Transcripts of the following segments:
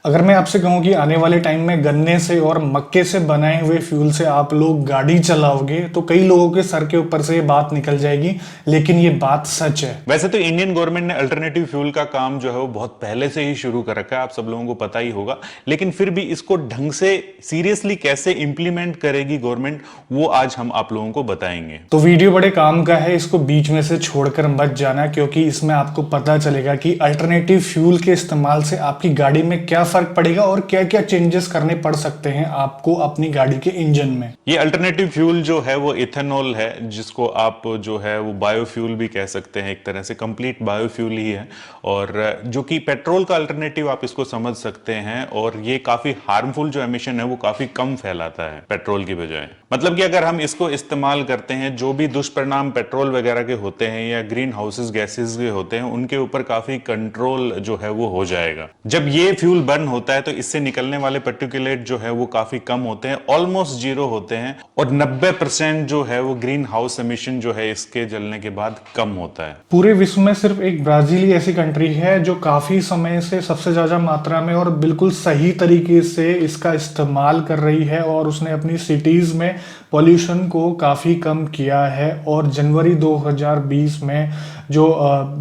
अगर मैं आपसे कहूं कि आने वाले टाइम में गन्ने से और मक्के से बनाए हुए फ्यूल से आप लोग गाड़ी चलाओगे तो कई लोगों के सर के ऊपर से ये बात निकल जाएगी, लेकिन ये बात सच है। वैसे तो इंडियन गवर्नमेंट ने अल्टरनेटिव फ्यूल का काम जो है वो बहुत पहले से ही शुरू कर रखा है, आप सब लोगों को पता ही होगा। लेकिन फिर भी इसको ढंग से सीरियसली कैसे इंप्लीमेंट करेगी गवर्नमेंट, वो आज हम आप लोगों को बताएंगे। तो वीडियो बड़े काम का है, इसको बीच में से छोड़कर मत जाना, क्योंकि इसमें आपको पता चलेगा कि अल्टरनेटिव फ्यूल के इस्तेमाल से आपकी गाड़ी में क्या फर्क पड़ेगा और क्या क्या चेंजेस करने पड़ सकते हैं आपको अपनी गाड़ी के इंजन में। ये अल्टरनेटिव फ्यूल जो है वो इथेनॉल है, जिसको आप जो है वो बायोफ्यूल भी कह सकते हैं, एक तरह से कंप्लीट बायोफ्यूल ही है, और जो कि पेट्रोल का अल्टरनेटिव आप इसको समझ सकते हैं। और ये काफी हार्मफुल जो एमिशन है वो काफी कम फैलाता है पेट्रोल की बजाय। मतलब कि अगर हम इसको इस्तेमाल करते हैं, जो भी दुष्परिणाम पेट्रोल वगैरह के होते हैं या ग्रीन हाउसेस गैसेस के होते हैं, उनके ऊपर काफी कंट्रोल जो है वो हो जाएगा। जब ये फ्यूल बर्न होता है तो इससे निकलने वाले पर्टिकुलेट जो है वो काफी कम होते हैं, ऑलमोस्ट जीरो होते हैं, और 90% जो है वो ग्रीन हाउस एमिशन जो है इसके जलने के बाद कम होता है। पूरे विश्व में सिर्फ एक ब्राजील ही ऐसी कंट्री है जो काफी समय से सबसे ज्यादा मात्रा में और बिल्कुल सही तरीके से इसका इस्तेमाल कर रही है, और उसने अपनी सिटीज में पॉल्यूशन को काफी कम किया है। और जनवरी 2020 में जो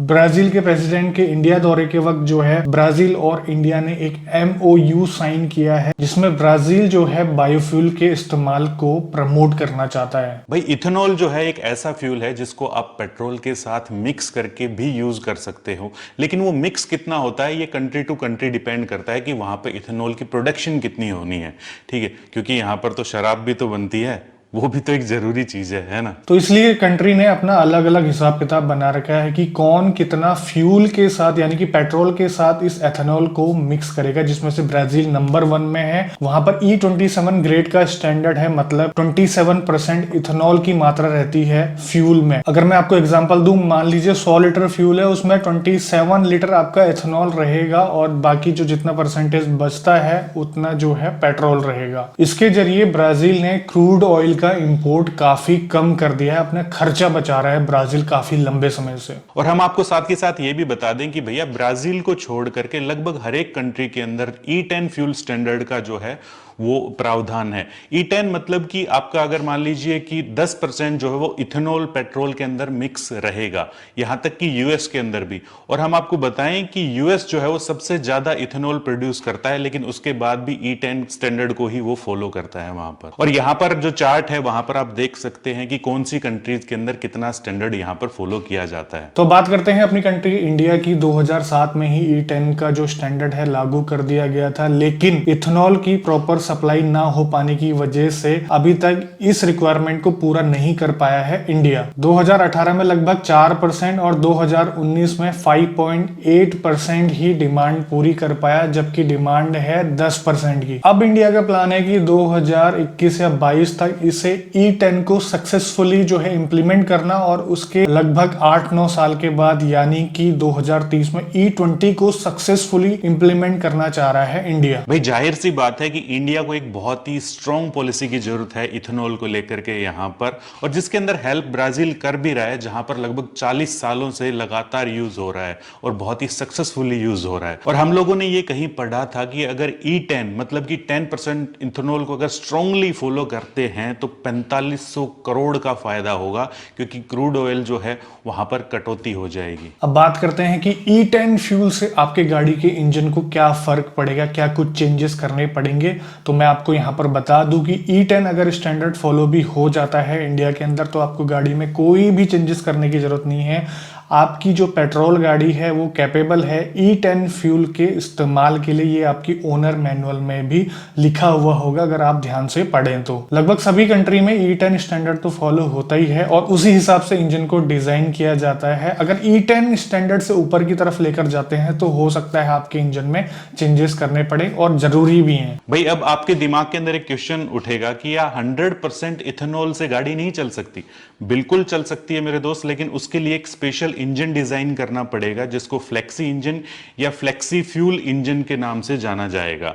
ब्राजील के प्रेसिडेंट के इंडिया दौरे के वक्त जो है ब्राजील और इंडिया ने एक MOU साइन किया है, जिसमें ब्राजील जो है बायोफ्यूल के इस्तेमाल को प्रमोट करना चाहता है। भाई इथेनॉल जो है एक ऐसा फ्यूल है जिसको आप पेट्रोल के साथ मिक्स करके भी यूज कर सकते हो, लेकिन वो मिक्स कितना होता है ये कंट्री टू कंट्री डिपेंड करता है कि वहां पे इथेनॉल की प्रोडक्शन कितनी होनी है। ठीक है, क्योंकि यहां पर तो शराब भी तो बनती है, वो भी तो एक जरूरी चीज है ना। तो इसलिए कंट्री ने अपना अलग अलग हिसाब किताब बना रखा है कि कौन कितना फ्यूल के साथ यानी कि पेट्रोल के साथ इस एथेनॉल को मिक्स करेगा, जिसमें से ब्राजील नंबर 1 में है। वहां पर E27 ग्रेड का स्टैंडर्ड है, मतलब 27% इथेनॉल की मात्रा रहती है फ्यूल में। अगर मैं आपको एग्जांपल दूं, मान लीजिए 100 लीटर फ्यूल है, उसमें 27 लीटर आपका एथेनॉल रहेगा और बाकी जो जितना परसेंटेज बचता है उतना जो है पेट्रोल रहेगा। इसके जरिए ब्राजील ने क्रूड ऑयल का इंपोर्ट काफी कम कर दिया है, अपना खर्चा बचा रहा है ब्राजील काफी लंबे समय से। और हम आपको साथ के साथ ये भी बता दें कि भैया ब्राजील को छोड़ करके लगभग हर एक कंट्री के अंदर E10 फ्यूल स्टैंडर्ड का जो है वो प्रावधान है। E10 मतलब कि आपका अगर मान लीजिए कि 10% जो है वो इथेनॉल पेट्रोल के अंदर मिक्स रहेगा, यहां तक कि यूएस के अंदर भी। और हम आपको बताएं कि यूएस जो है वो सबसे ज्यादा इथेनॉल प्रोड्यूस करता है, लेकिन उसके बाद भी E10 स्टैंडर्ड को ही वो फॉलो करता है वहां पर। और यहां पर जो चार्ट है वहां पर आप देख सकते हैं कि कौन सी कंट्रीज के अंदर कितना स्टैंडर्ड यहां पर फॉलो किया जाता है। तो बात करते हैं अपनी कंट्री इंडिया की। 2007 में ही E10 का जो स्टैंडर्ड है लागू कर दिया गया था, लेकिन इथेनॉल की प्रॉपर सप्लाई ना हो पाने की वजह से अभी तक इस रिक्वायरमेंट को पूरा नहीं कर पाया है इंडिया। 2018 में लगभग 4% और 2019 में 5.8% ही डिमांड पूरी कर पाया, जबकि डिमांड है 10% की। अब इंडिया का प्लान है कि 2021 या 22 तक इसे E10 को सक्सेसफुली जो है इंप्लीमेंट करना, और उसके लगभग 8-9 साल के बाद यानी कि 2030 में E20 को सक्सेसफुली इंप्लीमेंट करना चाह रहा है इंडिया। भाई जाहिर सी बात है कि इंडिया को एक बहुत ही स्ट्रॉन्ग पॉलिसी की जरूरत है इथेनॉल को लेकर के यहां पर, और जिसके अंदर हेल्प ब्राजील कर भी रहा है, जहां पर लगभग 40 सालों से लगातार यूज हो रहा है और बहुत ही सक्सेसफुली यूज हो रहा है। और हम लोगों ने ये कहीं पढ़ा था कि अगर E10 मतलब कि 10% इथेनॉल को अगर स्ट्रांगली फॉलो करते हैं तो 4500 करोड़ का फायदा होगा, क्योंकि क्रूड ऑयल जो है वहां पर कटौती हो जाएगी। अब बात करते हैं कि E10 फ्यूल से आपके गाड़ी के इंजन को क्या फर्क पड़ेगा, क्या कुछ चेंजेस करने पड़ेंगे। तो मैं आपको यहां पर बता दूं कि E10 अगर स्टैंडर्ड फॉलो भी हो जाता है इंडिया के अंदर, तो आपको गाड़ी में कोई भी चेंजेस करने की जरूरत नहीं है। आपकी जो पेट्रोल गाड़ी है वो कैपेबल है E10 फ्यूल के इस्तेमाल के लिए। ये आपकी ओनर मैनुअल में भी लिखा हुआ होगा अगर आप ध्यान से पढ़ें तो। लगभग सभी कंट्री में E10 स्टैंडर्ड तो फॉलो होता ही है, और उसी हिसाब से इंजन को डिजाइन किया जाता है। अगर E10 स्टैंडर्ड से ऊपर की तरफ लेकर जाते हैं तो हो सकता है आपके इंजन में चेंजेस करने पड़े, और जरूरी भी हैं। भाई अब आपके दिमाग के अंदर एक क्वेश्चन उठेगा कि या 100% इथेनॉल से गाड़ी नहीं चल सकती? बिल्कुल चल सकती है मेरे दोस्त, लेकिन उसके लिए एक स्पेशल इंजन डिजाइन करना पड़ेगा, जिसको फ्लेक्सी इंजन या फ्लेक्सी फ्यूल इंजन के नाम से जाना जाएगा।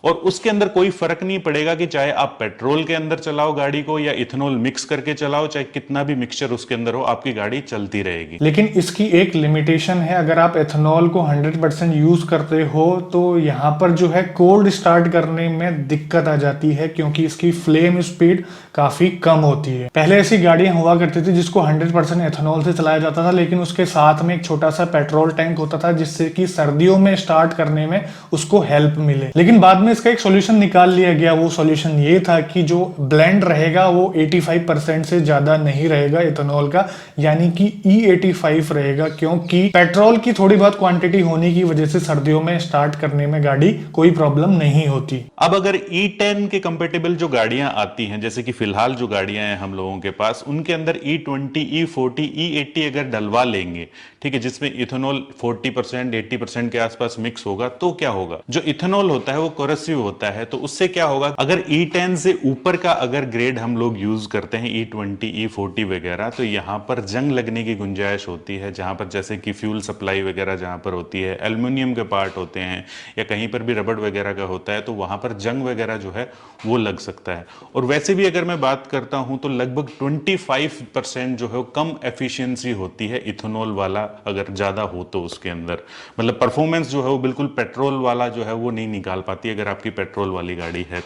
और उसके अंदर कोई फर्क नहीं पड़ेगा कि चाहे आप पेट्रोल के अंदर चलाओ गाड़ी को या इथेनॉल मिक्स करके चलाओ, चाहे कितना भी मिक्सचर उसके अंदर हो, आपकी गाड़ी चलती रहेगी। लेकिन इसकी एक लिमिटेशन है, अगर आप एथेनॉल को 100% यूज करते हो तो यहाँ पर जो है कोल्ड स्टार्ट करने में दिक्कत आ जाती है, क्योंकि इसकी फ्लेम स्पीड काफी कम होती है। पहले ऐसी गाड़ियां हुआ करती थी जिसको 100% एथेनॉल से चलाया जाता था, लेकिन उसके साथ में एक छोटा सा पेट्रोल टैंक होता था जिससे कि सर्दियों में स्टार्ट करने में उसको हेल्प मिले। लेकिन बाद में इसका एक सॉल्यूशन निकाल लिया गया। वो सॉल्यूशन ये था कि जो ब्लेंड रहेगा वो 85% से ज्यादा नहीं रहेगा एथेनॉल का, यानी कि E85 रहेगा, क्योंकि पेट्रोल की थोड़ी बहुत क्वांटिटी होने की वजह से सर्दियों में स्टार्ट करने में गाड़ी कोई प्रॉब्लम नहीं होती। अब अगर E10 के कंपेटेबल जो गाड़ियां आती हैं, जैसे कि फिलहाल जो गाड़ियां हैं हम लोगों के पास, उनके अंदर E20, E40, E80 अगर डलवा लेंगे, ठीक है, जिसमें इथेनॉल 40%, 80% के आसपास मिक्स होगा, तो क्या होगा? जो इथेनॉल होता है वो कोरोसिव होता है, तो उससे क्या होगा, अगर E10 से ऊपर का अगर ग्रेड हम लोग यूज करते हैं, E20, E40 वगैरह, तो यहां पर जंग लगने की गुंजाइश होती है। जहां पर जैसे कि फ्यूल सप्लाई वगैरह जहां पर होती है, एल्युमिनियम के पार्ट होते हैं या कहीं पर भी रबड़ वगैरह का होता है, तो वहां पर जंग वगैरह जो है वो लग सकता है। और वैसे भी अगर मैं बात करता हूं तो लगभग 25% जो है कम एफिशिएंसी होती है इथेनॉल वाला, अगर ज्यादा हो तो उसके अंदर मतलब परफॉर्मेंस जो है वो बिल्कुल पेट्रोल वाला जो है वो नहीं निकाल पाती अगर आपकी पेट्रोल वाली गाड़ी है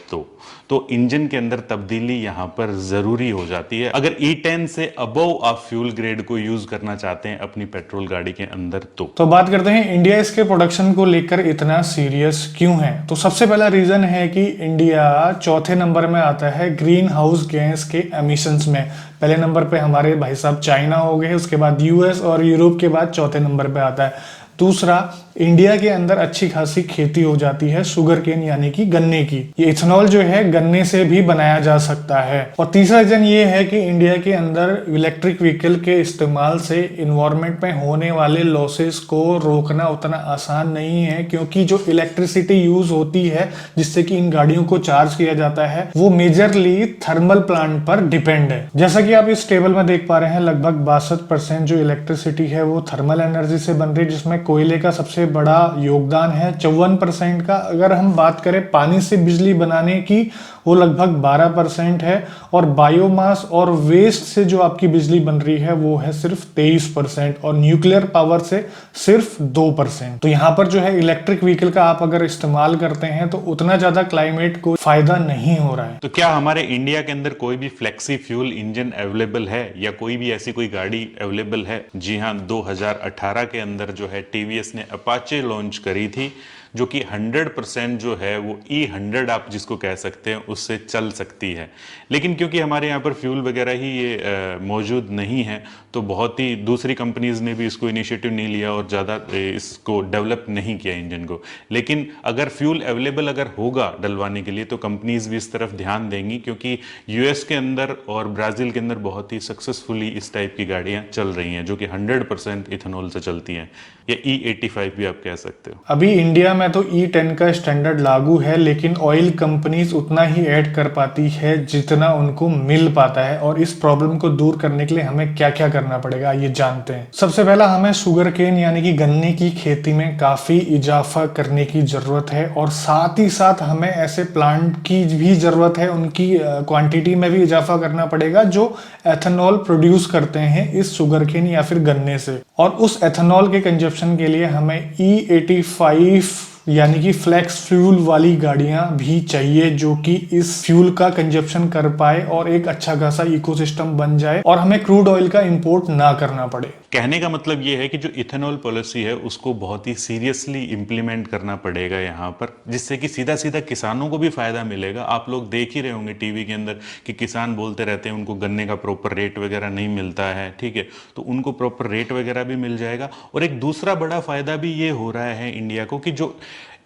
तो इंजन के अंदर तब्दीली यहां पर जरूरी हो जाती है अगर E10 से अबव आप फ्यूल ग्रेड को यूज करना चाहते हैं अपनी पेट्रोल गाड़ी के अंदर। तो बात करते हैं इंडिया इसके प्रोडक्शन को लेकर इतना सीरियस क्यों है। तो सबसे पहला रीजन है कि इंडिया चौथे नंबर में आता है ग्रीन हाउस गैस के एमिशंस में। पहले नंबर पे हमारे भाई साहब चाइना हो गए, उसके बाद यूएस और यूरोप के बाद चौथे नंबर पे आता है। दूसरा, इंडिया के अंदर अच्छी खासी खेती हो जाती है शुगर केन यानी कि गन्ने की। ये इथेनॉल जो है गन्ने से भी बनाया जा सकता है। और तीसरा रीजन ये है कि इंडिया के अंदर इलेक्ट्रिक व्हीकल के इस्तेमाल से इन्वायरमेंट में होने वाले लॉसेस को रोकना उतना आसान नहीं है, क्योंकि जो इलेक्ट्रिसिटी यूज होती है जिससे कि इन गाड़ियों को चार्ज किया जाता है वो मेजरली थर्मल प्लांट पर डिपेंड है। जैसा कि आप इस टेबल में देख पा रहे हैं, लगभग 62% जो इलेक्ट्रिसिटी है वो थर्मल एनर्जी से बन रही है, जिसमें कोयले का सबसे बड़ा योगदान है 54% का। अगर हम बात करें पानी से बिजली बनाने की, वो लगभग 12% है। और बायोमास और वेस्ट से जो आपकी बिजली बन रही है वो है सिर्फ 23%, और न्यूक्लियर पावर से सिर्फ 2%। तो यहाँ पर जो है इलेक्ट्रिक व्हीकल का आप अगर इस्तेमाल करते हैं तो उतना ज्यादा क्लाइमेट को फायदा नहीं हो रहा है। तो क्या हमारे इंडिया के अंदर कोई भी फ्लेक्सी फ्यूल इंजन अवेलेबल है या कोई भी ऐसी कोई गाड़ी अवेलेबल है? जी हाँ, 2018 के अंदर जो है टीवीएस ने अपाचे लॉन्च करी थी, जो कि 100% जो है वो E100 आप जिसको कह सकते हैं उससे चल सकती है। लेकिन क्योंकि हमारे यहाँ पर फ्यूल वगैरह ही ये मौजूद नहीं है, तो बहुत ही दूसरी कंपनीज ने भी इसको इनिशिएटिव नहीं लिया और ज़्यादा इसको डेवलप नहीं किया इंजन को। लेकिन अगर फ्यूल अवेलेबल अगर होगा डलवाने के लिए तो कंपनीज भी इस तरफ ध्यान देंगी, क्योंकि यूएस के अंदर और ब्राज़ील के अंदर बहुत ही सक्सेसफुली इस टाइप की गाड़ियाँ चल रही हैं जो कि 100% इथेनॉल से चलती हैं, या E85 भी आप कह सकते हो। अभी इंडिया में तो E10 का स्टैंडर्ड लागू है, लेकिन ऑयल कंपनीज उतना ही ऐड कर पाती है जितना उनको मिल पाता है। और इस प्रॉब्लम को दूर करने के लिए हमें क्या क्या करना पड़ेगा ये जानते हैं। सबसे पहला, हमें शुगर केन यानी कि गन्ने की खेती में काफी इजाफा करने की जरूरत है, और साथ ही साथ हमें ऐसे प्लांट की भी जरूरत है, उनकी क्वांटिटी में भी इजाफा करना पड़ेगा जो एथेनॉल प्रोड्यूस करते हैं इस शुगर केन या फिर गन्ने से। और उस एथेनॉल के कंजप्शन के लिए हमें E85 यानी कि फ्लेक्स फ्यूल वाली गाड़ियां भी चाहिए, जो कि इस फ्यूल का कंजप्शन कर पाए और एक अच्छा खासा इकोसिस्टम बन जाए और हमें क्रूड ऑयल का इंपोर्ट ना करना पड़े। कहने का मतलब ये है कि जो इथेनॉल पॉलिसी है उसको बहुत ही सीरियसली इंप्लीमेंट करना पड़ेगा यहाँ पर, जिससे कि सीधा सीधा किसानों को भी फायदा मिलेगा। आप लोग देख ही रहे होंगे टीवी के अंदर कि किसान बोलते रहते हैं उनको गन्ने का प्रॉपर रेट वगैरह नहीं मिलता है, ठीक है, तो उनको प्रॉपर रेट वगैरह भी मिल जाएगा। और एक दूसरा बड़ा फायदा भी ये हो रहा है इंडिया को कि जो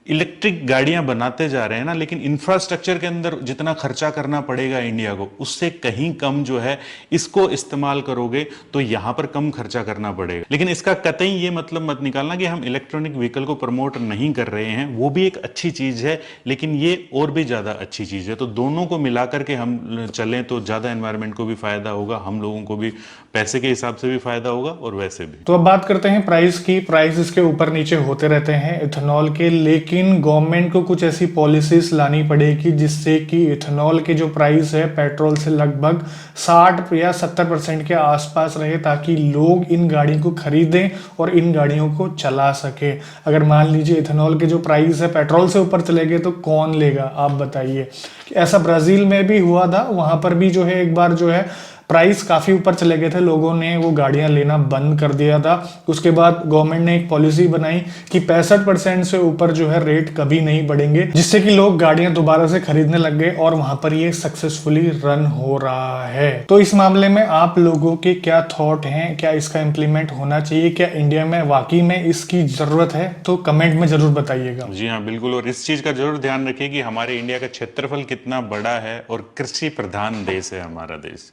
इलेक्ट्रिक गाड़ियां बनाते जा रहे हैं ना, लेकिन इंफ्रास्ट्रक्चर के अंदर जितना खर्चा करना पड़ेगा इंडिया को उससे कहीं कम जो है इसको इस्तेमाल करोगे तो यहां पर कम खर्चा करना पड़ेगा। लेकिन इसका कतई ये मतलब मत निकालना कि हम इलेक्ट्रॉनिक व्हीकल को प्रमोट नहीं कर रहे हैं, वो भी एक अच्छी चीज है, लेकिन ये और भी ज्यादा अच्छी चीज है। तो दोनों को मिलाकर के हम चलें तो ज्यादा एनवायरमेंट को भी फायदा होगा, हम लोगों को भी पैसे के हिसाब से भी फायदा होगा और वैसे भी। तो अब बात करते हैं प्राइस की। प्राइस इसके ऊपर नीचे होते रहते हैं इथेनॉल के, लेकिन लेकिन गवर्नमेंट को कुछ ऐसी पॉलिसीज लानी पड़ेगी जिससे कि इथेनॉल के जो प्राइस है पेट्रोल से लगभग 60 या 70% के आसपास रहे, ताकि लोग इन गाड़ियों को खरीदें और इन गाड़ियों को चला सके। अगर मान लीजिए इथेनॉल के जो प्राइस है पेट्रोल से ऊपर चले गए तो कौन लेगा, आप बताइए। ऐसा ब्राजील में भी हुआ था, वहां पर भी जो है एक बार जो है प्राइस काफी ऊपर चले गए थे, लोगों ने वो गाड़ियां लेना बंद कर दिया था। उसके बाद गवर्नमेंट ने एक पॉलिसी बनाई कि 65% से ऊपर जो है रेट कभी नहीं बढ़ेंगे, जिससे कि लोग गाड़ियां दोबारा से खरीदने लग गए और वहां पर ये सक्सेसफुली रन हो रहा है। तो इस मामले में आप लोगों के क्या थॉट हैं, क्या इसका इंप्लीमेंट होना चाहिए, क्या इंडिया में वाकई में इसकी जरूरत है? तो कमेंट में जरूर बताइएगा। जी हाँ, बिल्कुल। और इस चीज का जरूर ध्यान रखिए कि हमारे इंडिया का क्षेत्रफल कितना बड़ा है और कृषि प्रधान देश है हमारा देश,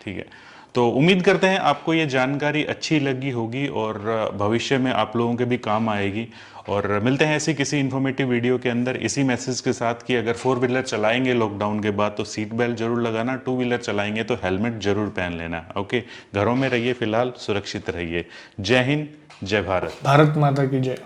ठीक है। तो उम्मीद करते हैं आपको ये जानकारी अच्छी लगी होगी और भविष्य में आप लोगों के भी काम आएगी। और मिलते हैं ऐसी किसी इन्फॉर्मेटिव वीडियो के अंदर इसी मैसेज के साथ कि अगर 4 व्हीलर चलाएंगे लॉकडाउन के बाद तो सीट बेल्ट जरूर लगाना, 2 व्हीलर चलाएंगे तो हेलमेट जरूर पहन लेना। ओके, घरों में रहिए, फिलहाल सुरक्षित रहिए। जय हिंद, जय भारत। भारत माता की जय।